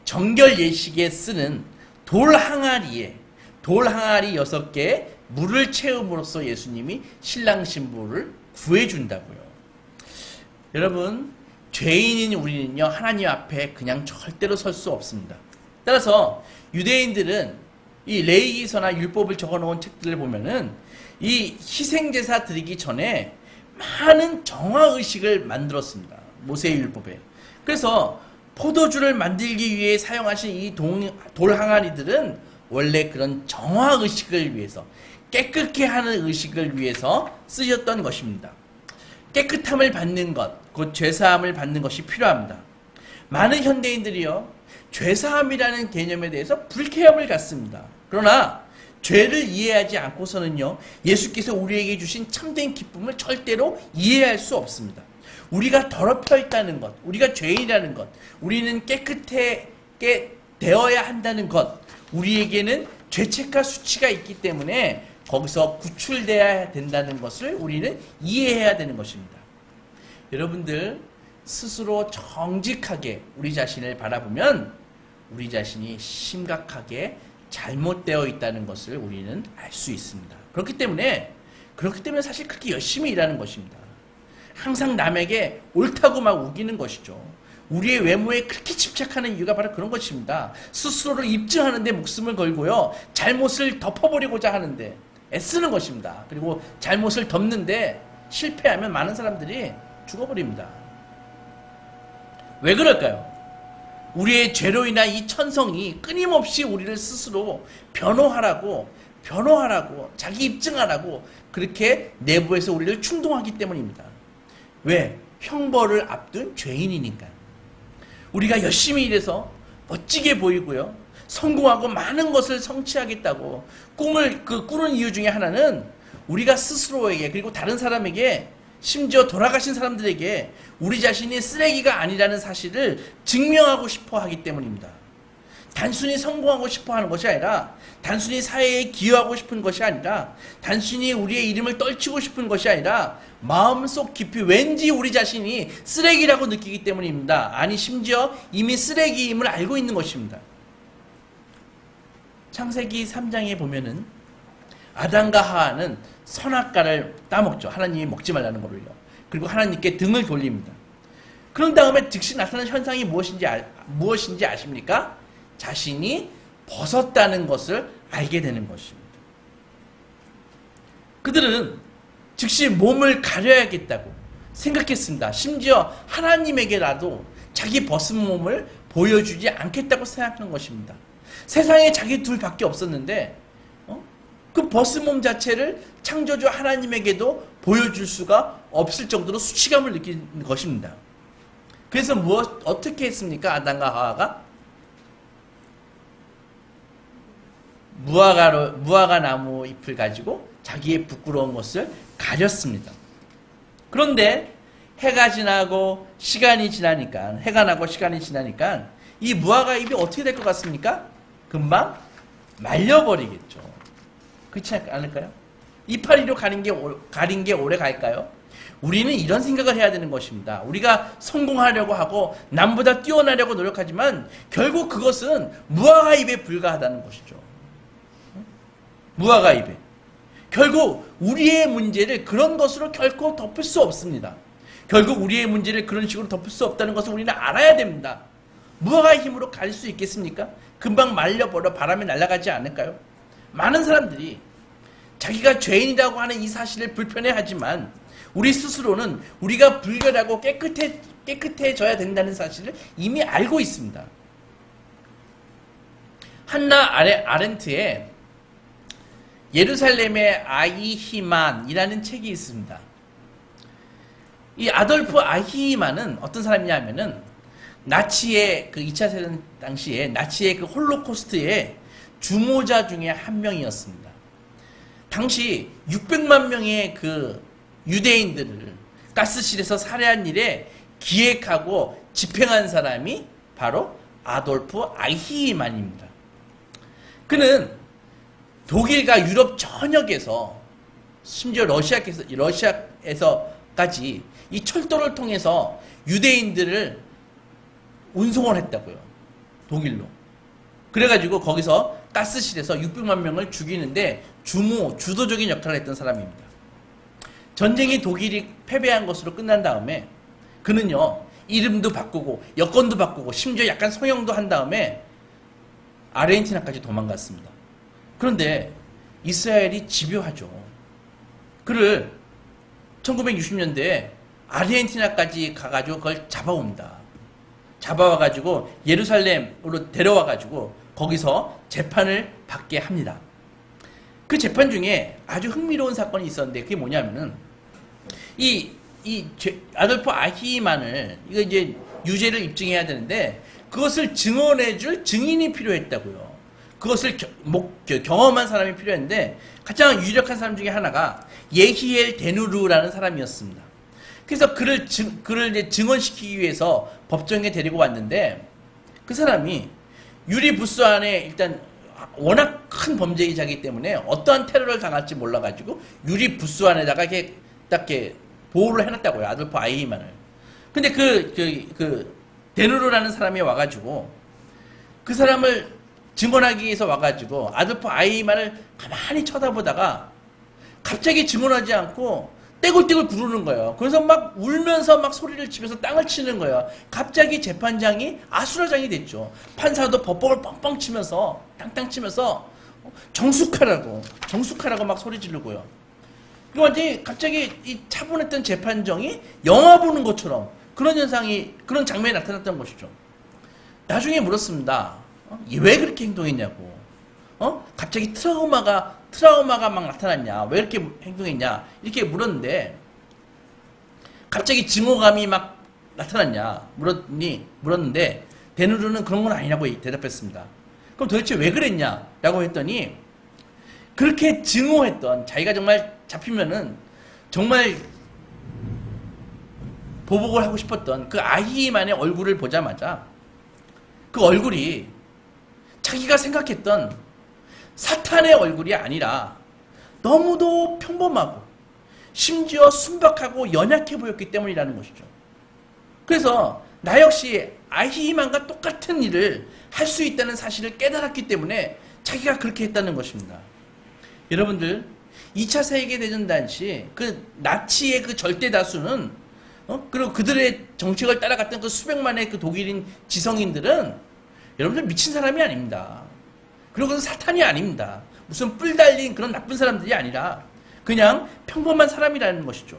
Speaker 1: 정결 예식에 쓰는 돌 항아리 6개에 물을 채움으로써 예수님이 신랑 신부를 구해준다고요. 여러분, 죄인인 우리는요, 하나님 앞에 그냥 절대로 설 수 없습니다. 따라서 유대인들은 이 레위기서나 율법을 적어놓은 책들을 보면은 이 희생제사 드리기 전에 많은 정화의식을 만들었습니다. 모세의 율법에. 그래서 포도주를 만들기 위해 사용하신 이 돌 항아리들은 원래 그런 정화의식을 위해서, 깨끗게 하는 의식을 위해서 쓰셨던 것입니다. 깨끗함을 받는 것, 곧 죄사함을 받는 것이 필요합니다. 많은 현대인들이요, 죄사함이라는 개념에 대해서 불쾌함을 갖습니다. 그러나 죄를 이해하지 않고서는요, 예수께서 우리에게 주신 참된 기쁨을 절대로 이해할 수 없습니다. 우리가 더럽혀 있다는 것, 우리가 죄인이라는 것, 우리는 깨끗하게 되어야 한다는 것, 우리에게는 죄책과 수치가 있기 때문에 거기서 구출되어야 된다는 것을 우리는 이해해야 되는 것입니다. 여러분들 스스로 정직하게 우리 자신을 바라보면 우리 자신이 심각하게 잘못되어 있다는 것을 우리는 알 수 있습니다. 그렇기 때문에 사실 그렇게 열심히 일하는 것입니다. 항상 남에게 옳다고 막 우기는 것이죠. 우리의 외모에 그렇게 집착하는 이유가 바로 그런 것입니다. 스스로를 입증하는 데 목숨을 걸고요, 잘못을 덮어버리고자 하는데, 애쓰는 것입니다. 그리고 잘못을 덮는데 실패하면 많은 사람들이 죽어버립니다. 왜 그럴까요? 우리의 죄로 인한 이 천성이 끊임없이 우리를 스스로 변호하라고 자기 입증하라고 그렇게 내부에서 우리를 충동하기 때문입니다. 왜? 형벌을 앞둔 죄인이니까. 우리가 열심히 일해서 멋지게 보이고요, 성공하고 많은 것을 성취하겠다고 꿈을 꾸는 이유 중에 하나는 우리가 스스로에게, 그리고 다른 사람에게, 심지어 돌아가신 사람들에게 우리 자신이 쓰레기가 아니라는 사실을 증명하고 싶어 하기 때문입니다. 단순히 성공하고 싶어 하는 것이 아니라, 단순히 사회에 기여하고 싶은 것이 아니라, 단순히 우리의 이름을 떨치고 싶은 것이 아니라, 마음속 깊이 왠지 우리 자신이 쓰레기라고 느끼기 때문입니다. 아니, 심지어 이미 쓰레기임을 알고 있는 것입니다. 창세기 3장에 보면은 아담과 하와는 선악과를 따먹죠. 하나님이 먹지 말라는 거를요. 그리고 하나님께 등을 돌립니다. 그런 다음에 즉시 나타난 현상이 무엇인지 아십니까? 자신이 벗었다는 것을 알게 되는 것입니다. 그들은 즉시 몸을 가려야겠다고 생각했습니다. 심지어 하나님에게라도 자기 벗은 몸을 보여주지 않겠다고 생각한 것입니다. 세상에 자기 둘밖에 없었는데 그 벗은 몸 자체를 창조주 하나님에게도 보여줄 수가 없을 정도로 수치감을 느낀 것입니다. 그래서 어떻게 했습니까? 아담과 하와가 무화과 나무 잎을 가지고 자기의 부끄러운 것을 가렸습니다. 그런데 해가 나고 시간이 지나니까 이 무화과 잎이 어떻게 될 것 같습니까? 금방 말려버리겠죠. 그렇지 않을까요? 이파리로 가린 게 오래 갈까요? 우리는 이런 생각을 해야 되는 것입니다. 우리가 성공하려고 하고 남보다 뛰어나려고 노력하지만 결국 그것은 무화과 잎에 불과하다는 것이죠. 무화과 잎에. 결국 우리의 문제를 그런 것으로 결코 덮을 수 없습니다. 결국 우리의 문제를 그런 식으로 덮을 수 없다는 것을 우리는 알아야 됩니다. 무화과의 힘으로 갈 수 있겠습니까? 금방 말려버려 바람에 날아가지 않을까요? 많은 사람들이 자기가 죄인이라고 하는 이 사실을 불편해하지만 우리 스스로는 우리가 불결하고 깨끗해져야 된다는 사실을 이미 알고 있습니다. 한나 아렌트의 예루살렘의 아히만이라는 책이 있습니다. 이 아돌프 아히만은 어떤 사람이냐면은 나치의 그 2차 세전 당시에 나치의 그 홀로코스트의 주모자 중에 한 명이었습니다. 당시 600만 명의 그 유대인들을 가스실에서 살해한 일에 기획하고 집행한 사람이 바로 아돌프 아히만입니다. 그는 독일과 유럽 전역에서 심지어 러시아에서까지 이 철도를 통해서 유대인들을 운송을 했다고요. 독일로. 그래가지고 거기서 가스실에서 600만 명을 죽이는데 주도적인 역할을 했던 사람입니다. 전쟁이 독일이 패배한 것으로 끝난 다음에 그는요, 이름도 바꾸고 여권도 바꾸고 심지어 약간 성형도 한 다음에 아르헨티나까지 도망갔습니다. 그런데 이스라엘이 집요하죠. 그를 1960년대에 아르헨티나까지 가가지고 그걸 잡아옵니다. 잡아와가지고 예루살렘으로 데려와가지고 거기서 재판을 받게 합니다. 그 재판 중에 아주 흥미로운 사건이 있었는데 그게 뭐냐면은 아돌프 아히만을 이거 이제 유죄를 입증해야 되는데 그것을 증언해줄 증인이 필요했다고요. 그것을 경험한 사람이 필요했는데 가장 유력한 사람 중에 하나가 예히엘 데누르라는 사람이었습니다. 그래서 그를 이제 증언시키기 위해서 법정에 데리고 왔는데 그 사람이 유리 부스 안에 일단 워낙 큰 범죄자이기 때문에 어떠한 테러를 당할지 몰라가지고 유리 부스 안에다가 이렇게 보호를 해놨다고요. 아돌프 아히만을. 근데 그 데누르라는 사람이 와가지고 그 사람을 증언하기 위해서 와가지고 아돌프 아히만을 가만히 쳐다보다가 갑자기 증언하지 않고 떼굴떼굴 구르는 거예요. 그래서 막 울면서 막 소리를 치면서 땅을 치는 거예요. 갑자기 재판장이 아수라장이 됐죠. 판사도 법복을 뻥뻥 치면서 땅땅 치면서 정숙하라고 막 소리 지르고요. 그리고 완전히 갑자기 이 차분했던 재판정이 영화 보는 것처럼 그런 그런 장면이 나타났던 것이죠. 나중에 물었습니다. 왜 그렇게 행동했냐고. 갑자기 트라우마가 막 나타났냐. 왜 이렇게 행동했냐. 이렇게 물었는데, 갑자기 증오감이 막 나타났냐. 물었는데, 베누르는 그런 건 아니라고 대답했습니다. 그럼 도대체 왜 그랬냐? 라고 했더니, 그렇게 증오했던, 자기가 정말 잡히면은, 정말 보복을 하고 싶었던 그 아히만의 얼굴을 보자마자, 그 얼굴이 자기가 생각했던 사탄의 얼굴이 아니라 너무도 평범하고 심지어 순박하고 연약해 보였기 때문이라는 것이죠. 그래서 나 역시 아히만과 똑같은 일을 할 수 있다는 사실을 깨달았기 때문에 자기가 그렇게 했다는 것입니다. 여러분들 2차 세계대전 당시 그 나치의 그 절대 다수는 그리고 그들의 정책을 따라갔던 그 수백만의 그 독일인 지성인들은 여러분들 미친 사람이 아닙니다. 그리고 그건 사탄이 아닙니다. 무슨 뿔 달린 그런 나쁜 사람들이 아니라 그냥 평범한 사람이라는 것이죠.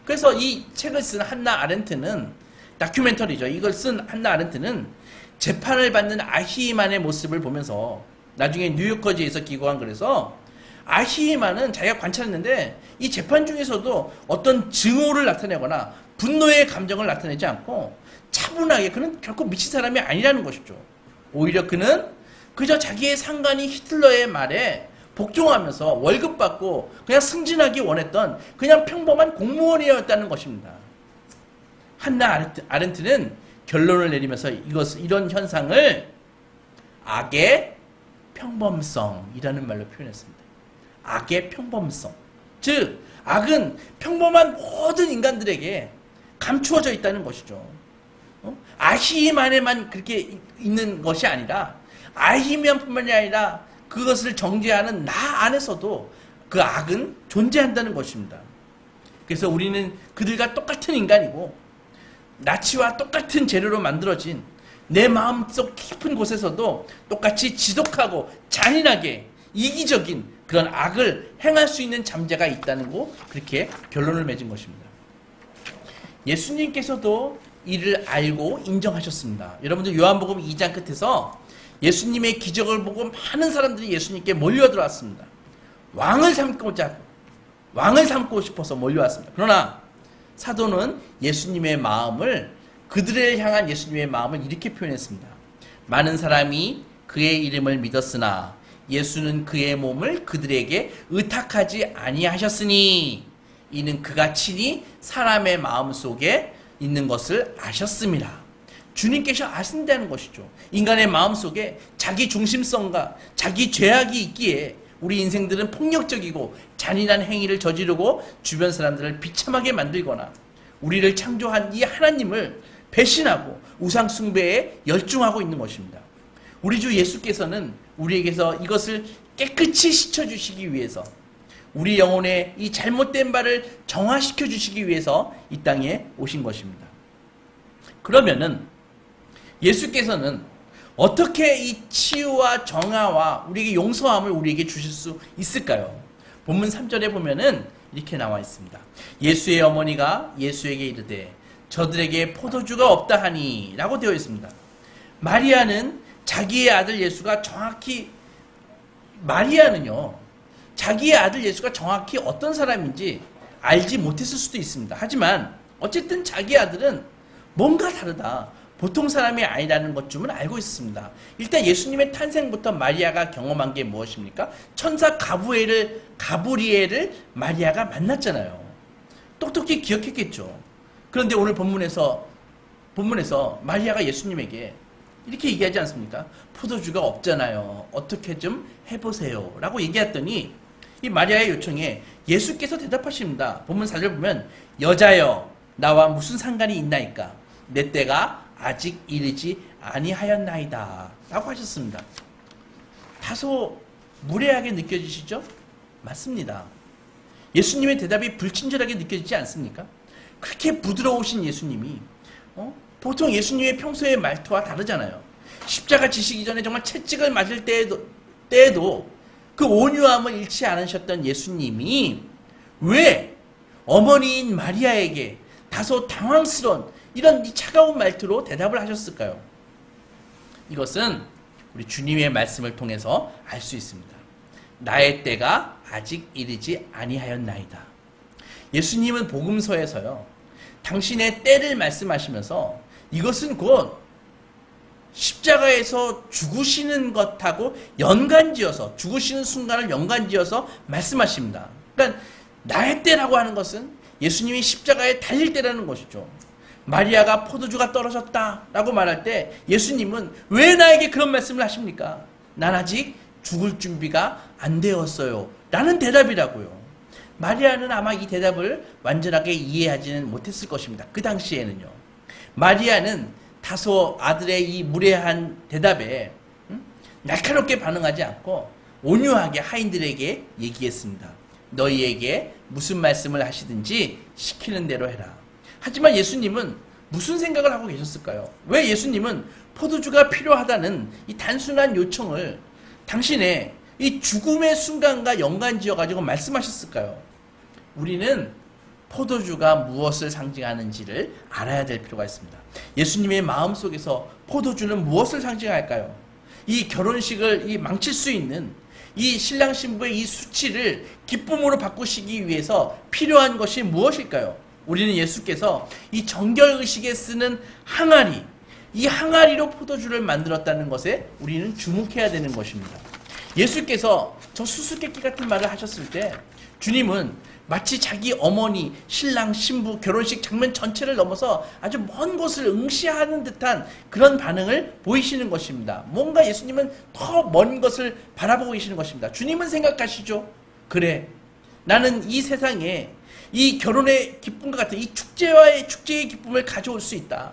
Speaker 1: 그래서 이 책을 쓴 한나 아렌트는 다큐멘터리죠. 이걸 쓴 한나 아렌트는 재판을 받는 아히만의 모습을 보면서 나중에 뉴요커지에서 기고한 글에서 아히만은 자기가 관찰했는데 이 재판 중에서도 어떤 증오를 나타내거나 분노의 감정을 나타내지 않고 차분하게 그는 결코 미친 사람이 아니라는 것이죠. 오히려 그는 그저 자기의 상관이 히틀러의 말에 복종하면서 월급 받고 그냥 승진하기 원했던 그냥 평범한 공무원이었다는 것입니다. 한나 아렌트는 결론을 내리면서 이런 현상을 악의 평범성이라는 말로 표현했습니다. 악의 평범성. 즉 악은 평범한 모든 인간들에게 감추어져 있다는 것이죠. 아히만에만 그렇게 있는 것이 아니라 아히만뿐만이 아니라 그것을 정죄하는 나 안에서도 그 악은 존재한다는 것입니다. 그래서 우리는 그들과 똑같은 인간이고 나치와 똑같은 재료로 만들어진 내 마음속 깊은 곳에서도 똑같이 지독하고 잔인하게 이기적인 그런 악을 행할 수 있는 잠재가 있다는 거 그렇게 결론을 맺은 것입니다. 예수님께서도 이를 알고 인정하셨습니다. 여러분들 요한복음 2장 끝에서 예수님의 기적을 보고 많은 사람들이 예수님께 몰려들어왔습니다. 왕을 삼고 싶어서 몰려왔습니다. 그러나 사도는 예수님의 마음을 그들을 향한 예수님의 마음을 이렇게 표현했습니다. 많은 사람이 그의 이름을 믿었으나 예수는 그의 몸을 그들에게 의탁하지 아니하셨으니 이는 그가 친히 사람의 마음속에 있는 것을 아셨습니다. 주님께서 아신다는 것이죠. 인간의 마음속에 자기 중심성과 자기 죄악이 있기에 우리 인생들은 폭력적이고 잔인한 행위를 저지르고 주변 사람들을 비참하게 만들거나 우리를 창조한 이 하나님을 배신하고 우상 숭배에 열중하고 있는 것입니다. 우리 주 예수께서는 우리에게서 이것을 깨끗이 씻어주시기 위해서 우리 영혼의 이 잘못된 바를 정화시켜 주시기 위해서 이 땅에 오신 것입니다. 그러면은 예수께서는 어떻게 이 치유와 정화와 우리에게 용서함을 우리에게 주실 수 있을까요? 본문 3절에 보면은 이렇게 나와 있습니다. 예수의 어머니가 예수에게 이르되 저들에게 포도주가 없다 하니 라고 되어 있습니다. 마리아는 자기의 아들 예수가 정확히 자기의 아들 예수가 정확히 어떤 사람인지 알지 못했을 수도 있습니다. 하지만 어쨌든 자기 아들은 뭔가 다르다. 보통 사람이 아니라는 것쯤은 알고 있습니다. 일단 예수님의 탄생부터 마리아가 경험한 게 무엇입니까? 천사 가브리엘을 마리아가 만났잖아요. 똑똑히 기억했겠죠. 그런데 오늘 본문에서 마리아가 예수님에게 이렇게 얘기하지 않습니까? 포도주가 없잖아요. 어떻게 좀 해보세요. 라고 얘기했더니 이 마리아의 요청에 예수께서 대답하십니다. 본문 4절 보면 여자여 나와 무슨 상관이 있나이까 내 때가 아직 이르지 아니하였나이다 라고 하셨습니다. 다소 무례하게 느껴지시죠? 맞습니다. 예수님의 대답이 불친절하게 느껴지지 않습니까? 그렇게 부드러우신 예수님이 보통 예수님의 평소의 말투와 다르잖아요. 십자가 지시기 전에 정말 채찍을 맞을 때에도 그 온유함을 잃지 않으셨던 예수님이 왜 어머니인 마리아에게 다소 당황스러운 이런 이 차가운 말투로 대답을 하셨을까요? 이것은 우리 주님의 말씀을 통해서 알 수 있습니다. 나의 때가 아직 이르지 아니하였나이다. 예수님은 복음서에서요, 당신의 때를 말씀하시면서 이것은 곧 십자가에서 죽으시는 것하고 연관지어서, 죽으시는 순간을 연관지어서 말씀하십니다. 그러니까 나의 때라고 하는 것은 예수님이 십자가에 달릴 때라는 것이죠. 마리아가 포도주가 떨어졌다라고 말할 때 예수님은 왜 나에게 그런 말씀을 하십니까? 난 아직 죽을 준비가 안 되었어요 라는 대답이라고요. 마리아는 아마 이 대답을 완전하게 이해하지는 못했을 것입니다. 그 당시에는요. 마리아는 다소 아들의 이 무례한 대답에 날카롭게 반응하지 않고 온유하게 하인들에게 얘기했습니다. 너희에게 무슨 말씀을 하시든지 시키는 대로 해라. 하지만 예수님은 무슨 생각을 하고 계셨을까요? 왜 예수님은 포도주가 필요하다는 이 단순한 요청을 당신의 이 죽음의 순간과 연관지어가지고 말씀하셨을까요? 우리는 포도주가 무엇을 상징하는지를 알아야 될 필요가 있습니다. 예수님의 마음속에서 포도주는 무엇을 상징할까요? 이 결혼식을 망칠 수 있는 이 신랑 신부의 이 수치를 기쁨으로 바꾸시기 위해서 필요한 것이 무엇일까요? 우리는 예수께서 이 정결의식에 쓰는 항아리, 이 항아리로 포도주를 만들었다는 것에 우리는 주목해야 되는 것입니다. 예수께서 저 수수께끼 같은 말을 하셨을 때 주님은 마치 자기 어머니, 신랑, 신부, 결혼식 장면 전체를 넘어서 아주 먼 곳을 응시하는 듯한 그런 반응을 보이시는 것입니다. 뭔가 예수님은 더 먼 것을 바라보고 계시는 것입니다. 주님은 생각하시죠? 그래, 나는 이 세상에 이 결혼의 기쁨과 같은 이 축제의 기쁨을 가져올 수 있다.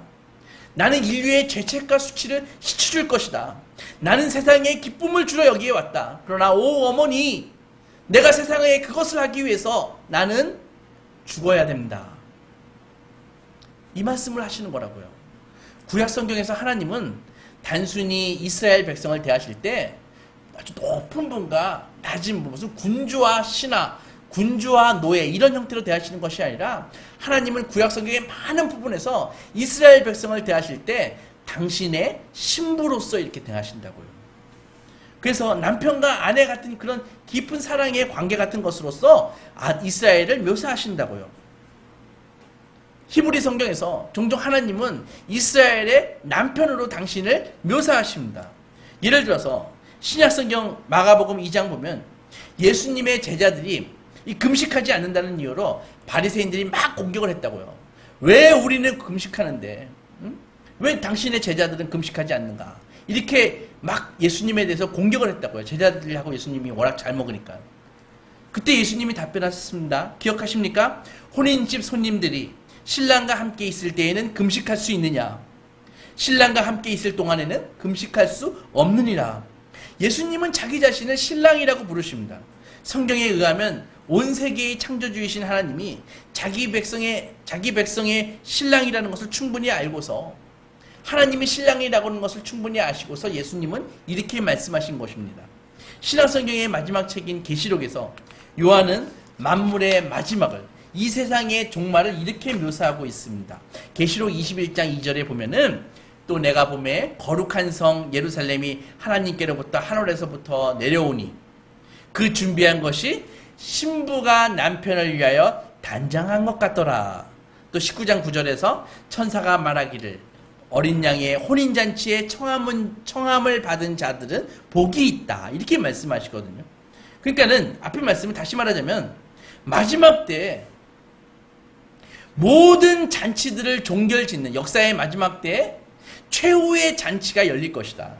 Speaker 1: 나는 인류의 죄책과 수치를 씻어줄 것이다. 나는 세상에 기쁨을 주러 여기에 왔다. 그러나 오 어머니, 내가 세상에 그것을 하기 위해서 나는 죽어야 됩니다. 이 말씀을 하시는 거라고요. 구약 성경에서 하나님은 단순히 이스라엘 백성을 대하실 때 아주 높은 분과 낮은 분, 무슨 군주와 신하, 군주와 노예 이런 형태로 대하시는 것이 아니라 하나님은 구약 성경의 많은 부분에서 이스라엘 백성을 대하실 때 당신의 신부로서 이렇게 대하신다고요. 그래서 남편과 아내 같은 그런 깊은 사랑의 관계 같은 것으로서 이스라엘을 묘사하신다고요. 히브리 성경에서 종종 하나님은 이스라엘의 남편으로 당신을 묘사하십니다. 예를 들어서 신약 성경 마가복음 2장 보면 예수님의 제자들이 이 금식하지 않는다는 이유로 바리새인들이 막 공격을 했다고요. 왜 우리는 금식하는데 왜 당신의 제자들은 금식하지 않는가? 이렇게 막 예수님에 대해서 공격을 했다고요. 제자들하고 예수님이 워낙 잘 먹으니까. 그때 예수님이 답변하셨습니다. 기억하십니까? 혼인집 손님들이 신랑과 함께 있을 때에는 금식할 수 있느냐? 신랑과 함께 있을 동안에는 금식할 수 없느니라. 예수님은 자기 자신을 신랑이라고 부르십니다. 성경에 의하면 온 세계의 창조주이신 하나님이 자기 백성의 신랑이라는 것을 충분히 알고서 하나님이 신랑이라고 하는 것을 충분히 아시고서 예수님은 이렇게 말씀하신 것입니다. 신약성경의 마지막 책인 계시록에서 요한은 만물의 마지막을, 이 세상의 종말을 이렇게 묘사하고 있습니다. 계시록 21장 2절에 보면은 또 내가 보매 거룩한 성 예루살렘이 하나님께로부터 하늘에서부터 내려오니 그 준비한 것이 신부가 남편을 위하여 단장한 것 같더라. 또 19장 9절에서 천사가 말하기를 어린 양의 혼인잔치에 청함을 받은 자들은 복이 있다. 이렇게 말씀하시거든요. 그러니까는 앞에 말씀을 다시 말하자면 마지막 때 모든 잔치들을 종결짓는 역사의 마지막 때에 최후의 잔치가 열릴 것이다.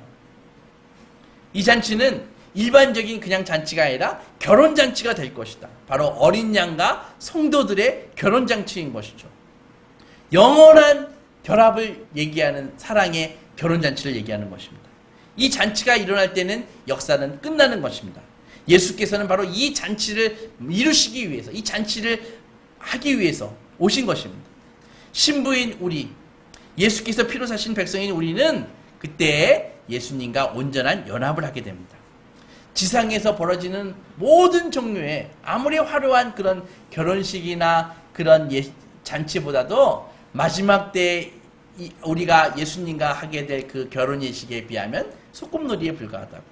Speaker 1: 이 잔치는 일반적인 그냥 잔치가 아니라 결혼잔치가 될 것이다. 바로 어린 양과 성도들의 결혼잔치인 것이죠. 영원한 결합을 얘기하는 사랑의 결혼잔치를 얘기하는 것입니다. 이 잔치가 일어날 때는 역사는 끝나는 것입니다. 예수께서는 바로 이 잔치를 이루시기 위해서, 이 잔치를 하기 위해서 오신 것입니다. 신부인 우리, 예수께서 피로 사신 백성인 우리는 그때 예수님과 온전한 연합을 하게 됩니다. 지상에서 벌어지는 모든 종류의 아무리 화려한 그런 결혼식이나 그런 잔치보다도 마지막 때 우리가 예수님과 하게 될 그 결혼 예식에 비하면 소꿉놀이에 불과하다고.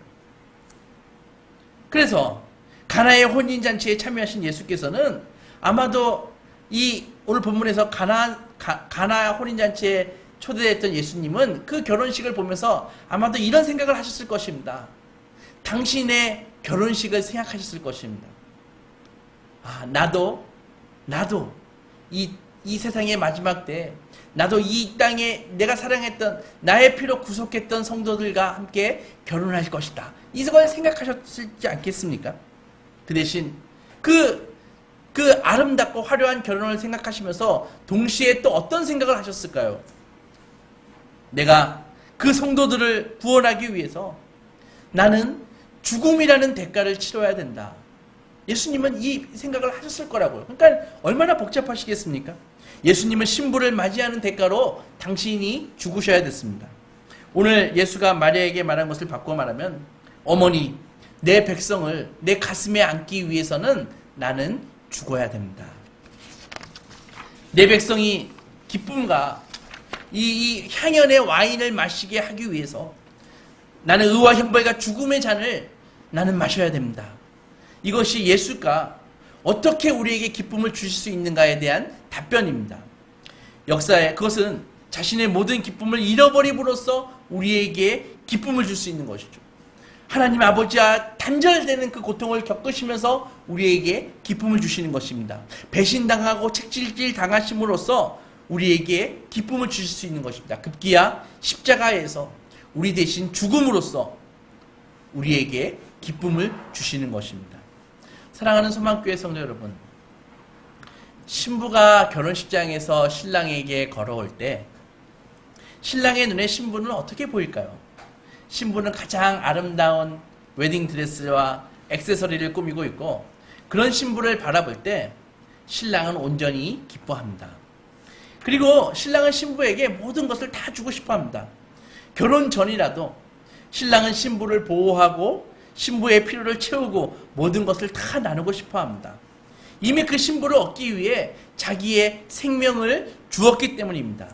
Speaker 1: 그래서 가나의 혼인잔치에 참여하신 예수께서는 아마도 이 오늘 본문에서 가나 혼인잔치에 초대됐던 예수님은 그 결혼식을 보면서 아마도 이런 생각을 하셨을 것입니다. 당신의 결혼식을 생각하셨을 것입니다. 아, 나도 이 세상의 마지막 때 나도 이 땅에 내가 사랑했던 나의 피로 구속했던 성도들과 함께 결혼할 것이다. 이걸 생각하셨지 않겠습니까? 그 대신 그 아름답고 화려한 결혼을 생각하시면서 동시에 또 어떤 생각을 하셨을까요? 내가 그 성도들을 구원하기 위해서 나는 죽음이라는 대가를 치러야 된다. 예수님은 이 생각을 하셨을 거라고요. 그러니까 얼마나 복잡하시겠습니까? 예수님은 신부를 맞이하는 대가로 당신이 죽으셔야 됐습니다. 오늘 예수가 마리아에게 말한 것을 바꿔 말하면, 어머니, 내 백성을 내 가슴에 안기 위해서는 나는 죽어야 됩니다. 내 백성이 기쁨과 이 향연의 와인을 마시게 하기 위해서 나는 의와 형벌과 죽음의 잔을 나는 마셔야 됩니다. 이것이 예수가 어떻게 우리에게 기쁨을 주실 수 있는가에 대한 답변입니다. 역사에 그것은 자신의 모든 기쁨을 잃어버림으로써 우리에게 기쁨을 줄 수 있는 것이죠. 하나님 아버지와 단절되는 그 고통을 겪으시면서 우리에게 기쁨을 주시는 것입니다. 배신당하고 책질질 당하심으로써 우리에게 기쁨을 주실 수 있는 것입니다. 급기야 십자가에서 우리 대신 죽음으로써 우리에게 기쁨을 주시는 것입니다. 사랑하는 소망교회 성도 여러분, 신부가 결혼식장에서 신랑에게 걸어올 때 신랑의 눈에 신부는 어떻게 보일까요? 신부는 가장 아름다운 웨딩드레스와 액세서리를 꾸미고 있고, 그런 신부를 바라볼 때 신랑은 온전히 기뻐합니다. 그리고 신랑은 신부에게 모든 것을 다 주고 싶어합니다. 결혼 전이라도 신랑은 신부를 보호하고 신부의 필요를 채우고 모든 것을 다 나누고 싶어합니다. 이미 그 신부를 얻기 위해 자기의 생명을 주었기 때문입니다.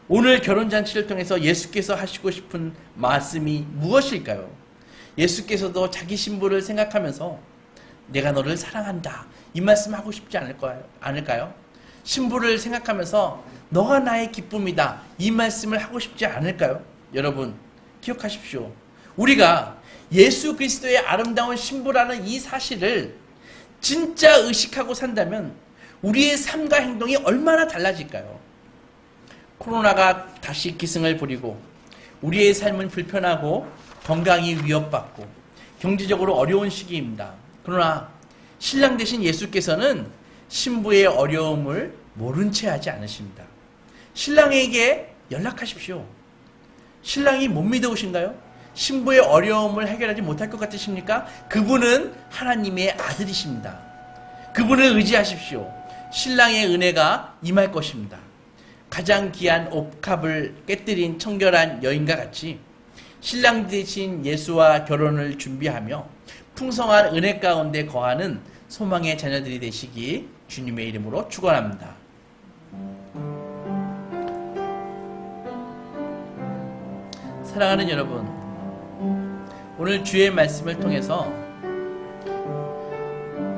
Speaker 1: 오늘 결혼잔치를 통해서 예수께서 하시고 싶은 말씀이 무엇일까요? 예수께서도 자기 신부를 생각하면서 내가 너를 사랑한다, 이 말씀 하고 싶지 않을까요? 신부를 생각하면서 너가 나의 기쁨이다, 이 말씀을 하고 싶지 않을까요? 여러분 기억하십시오. 우리가 예수 그리스도의 아름다운 신부라는 이 사실을 진짜 의식하고 산다면 우리의 삶과 행동이 얼마나 달라질까요? 코로나가 다시 기승을 부리고 우리의 삶은 불편하고 건강이 위협받고 경제적으로 어려운 시기입니다. 그러나 신랑 되신 예수께서는 신부의 어려움을 모른 채 하지 않으십니다. 신랑에게 연락하십시오. 신랑이 못 믿어오신가요? 신부의 어려움을 해결하지 못할 것 같으십니까? 그분은 하나님의 아들이십니다. 그분을 의지하십시오. 신랑의 은혜가 임할 것입니다. 가장 귀한 옥합을 깨뜨린 청결한 여인과 같이 신랑 되신 예수와 결혼을 준비하며 풍성한 은혜 가운데 거하는 소망의 자녀들이 되시기 주님의 이름으로 축원합니다. 사랑하는 여러분, 오늘 주의 말씀을 통해서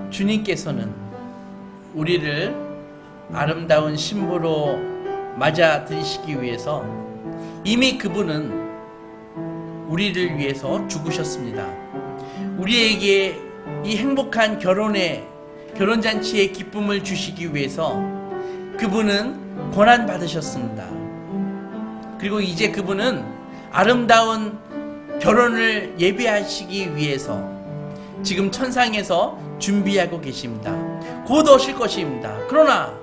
Speaker 1: 주님께서는 우리를 아름다운 신부로 맞아들이시기 위해서 이미 그분은 우리를 위해서 죽으셨습니다. 우리에게 이 행복한 결혼잔치의 기쁨을 주시기 위해서 그분은 고난 받으셨습니다. 그리고 이제 그분은 아름다운 결혼을 예배하시기 위해서 지금 천상에서 준비하고 계십니다. 곧 오실 것입니다. 그러나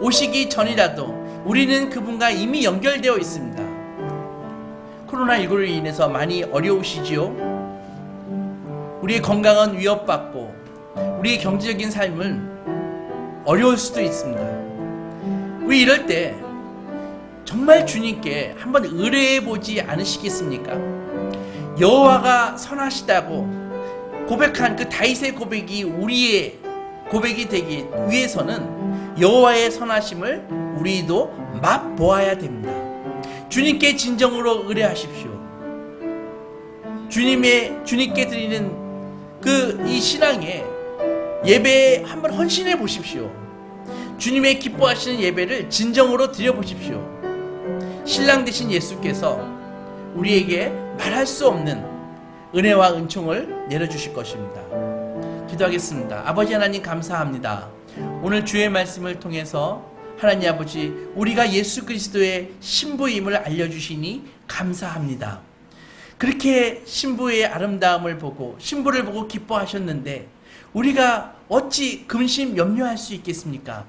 Speaker 1: 오시기 전이라도 우리는 그분과 이미 연결되어 있습니다. 코로나19로 인해서 많이 어려우시지요? 우리의 건강은 위협받고 우리의 경제적인 삶은 어려울 수도 있습니다. 우리 이럴 때 정말 주님께 한번 의뢰해 보지 않으시겠습니까? 여호와가 선하시다고 고백한 그 다윗의 고백이 우리의 고백이 되기 위해서는 여호와의 선하심을 우리도 맛보아야 됩니다. 주님께 진정으로 의뢰하십시오. 주님께 드리는 이 신앙에 예배에 한번 헌신해 보십시오. 주님의 기뻐하시는 예배를 진정으로 드려보십시오. 신랑 되신 예수께서 우리에게 말할 수 없는 은혜와 은총을 내려주실 것입니다. 기도하겠습니다. 아버지 하나님 감사합니다. 오늘 주의 말씀을 통해서 하나님 아버지 우리가 예수 그리스도의 신부임을 알려주시니 감사합니다. 그렇게 신부의 아름다움을 보고 신부를 보고 기뻐하셨는데 우리가 어찌 근심 염려할 수 있겠습니까?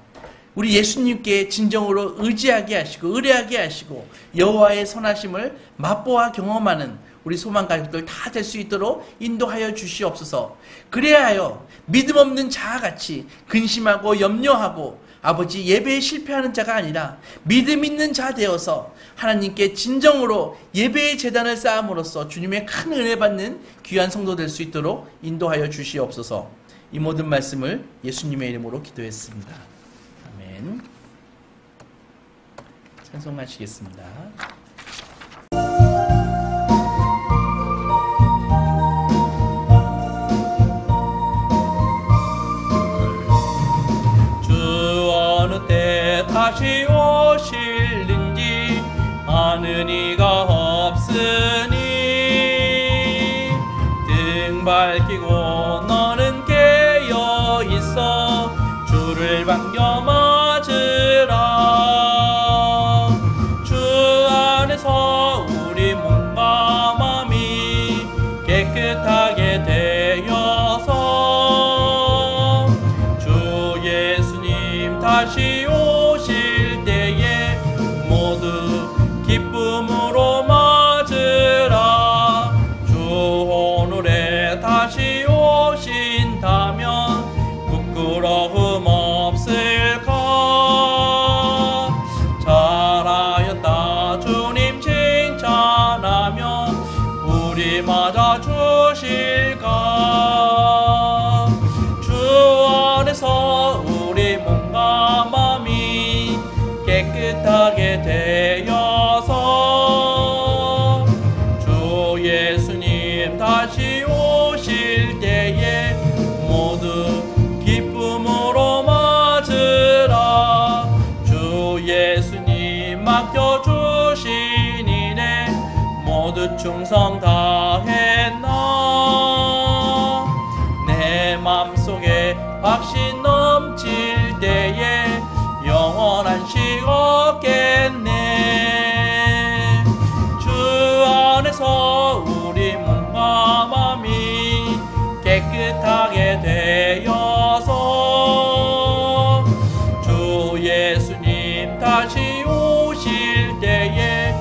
Speaker 1: 우리 예수님께 진정으로 의지하게 하시고 의뢰하게 하시고 여호와의 선하심을 맛보아 경험하는 우리 소망 가족들 다 될 수 있도록 인도하여 주시옵소서. 그래야 하여 믿음 없는 자아같이 근심하고 염려하고 아버지 예배에 실패하는 자가 아니라 믿음 있는 자 되어서 하나님께 진정으로 예배의 제단을 쌓음으로써 주님의 큰 은혜 받는 귀한 성도 될 수 있도록 인도하여 주시옵소서. 이 모든 말씀을 예수님의 이름으로 기도했습니다. 아멘. 찬송하시겠습니다.
Speaker 3: 다시 오실는지 아는 이가 없으니 등 밝히고 너는 깨어 있어 주를 반겨 맞으라. 주 안에서 우리 몸과 마음이 깨끗하게 되어서 주 예수님 다시 오실 때에 모두 기쁨으로 맞으라. 주 오늘에 다시 오신다면 부끄러움 없을까. 잘하였다 주님 칭찬하면 우리 맞아 주실까. 주 안에서 우리 몸과 마음이 깨끗하게 되어서 주 예수님 다시 오실 때에 모두 기쁨으로 맞으라. 주 예수님 맡겨주신 일에 모두 충성 다했나. 내 맘속에 확신 넘칠 때에 영원한 식 없겠네. 주 안에서 우리 몸과 마음이 깨끗하게 되어서 주 예수님 다시 오실 때에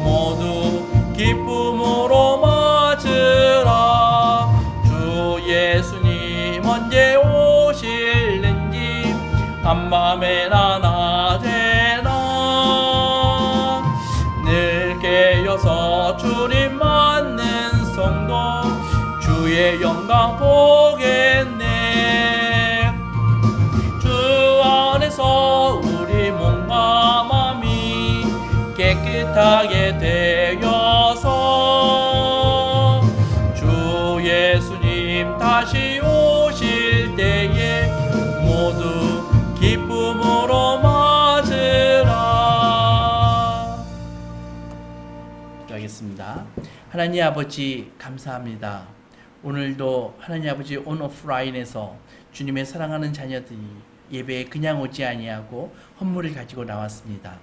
Speaker 3: 모두 기쁨으로 맞으라. 주 예수님 언제 오실는지 한밤에나 낮에나 늘 깨어서 주님 맞는 성도 주의 영광 보겠네. 주 안에서 우리 몸과 마음이 깨끗하게 되어서 주 예수님 다시 오실 때에 모두 기쁨으로 맞으라.
Speaker 1: 기도하겠습니다. 하나님 아버지 감사합니다. 오늘도 하나님 아버지 온 오프라인에서 주님의 사랑하는 자녀들이 예배에 그냥 오지 아니하고 헌물을 가지고 나왔습니다.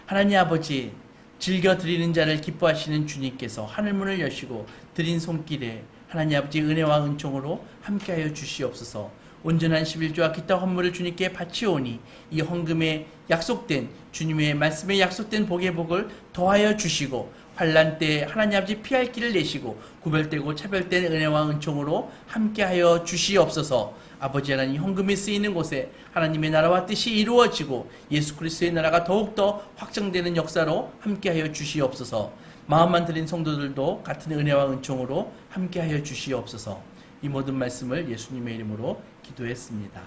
Speaker 1: 하나님 아버지 즐겨 드리는 자를 기뻐하시는 주님께서 하늘문을 여시고 드린 손길에 하나님 아버지 은혜와 은총으로 함께하여 주시옵소서. 온전한 11조와 기타 헌물을 주님께 바치오니 이 헌금에 약속된 주님의 말씀에 약속된 복의 복을 더하여 주시고 환난 때 하나님 아버지 피할 길을 내시고 구별되고 차별된 은혜와 은총으로 함께하여 주시옵소서. 아버지 하나님 헌금이 쓰이는 곳에 하나님의 나라와 뜻이 이루어지고 예수 그리스도의 나라가 더욱더 확장되는 역사로 함께하여 주시옵소서. 마음만 드린 성도들도 같은 은혜와 은총으로 함께하여 주시옵소서. 이 모든 말씀을 예수님의 이름으로 기도했습니다.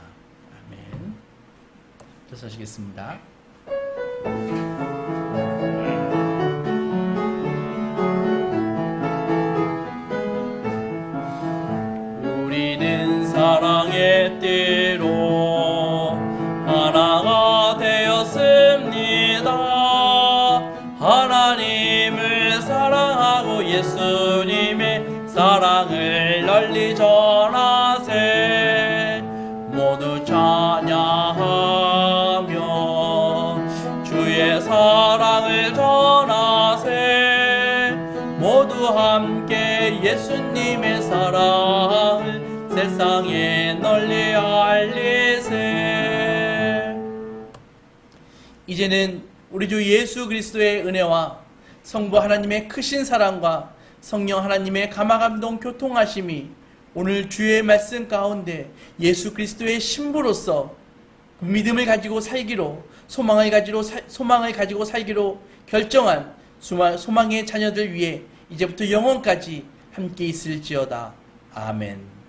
Speaker 1: 아멘. 서시겠습니다.
Speaker 3: 우리는 사랑의 띠로 하나가 되었습니다. 하나님을 사랑하고 예수님의 사랑을 널리 전하세. 모두 찬양하며 주의 사랑을 전하세. 모두 함께 예수님의 사랑을 세상에 널리 알리세.
Speaker 1: 이제는 우리 주 예수 그리스도의 은혜와 성부 하나님의 크신 사랑과 성령 하나님의 감화감동 교통하심이 오늘 주의 말씀 가운데 예수 그리스도의 신부로서 믿음을 가지고 살기로 소망을 가지고 살기로 결정한 소망의 자녀들 위해 이제부터 영원까지 함께 있을지어다. 아멘.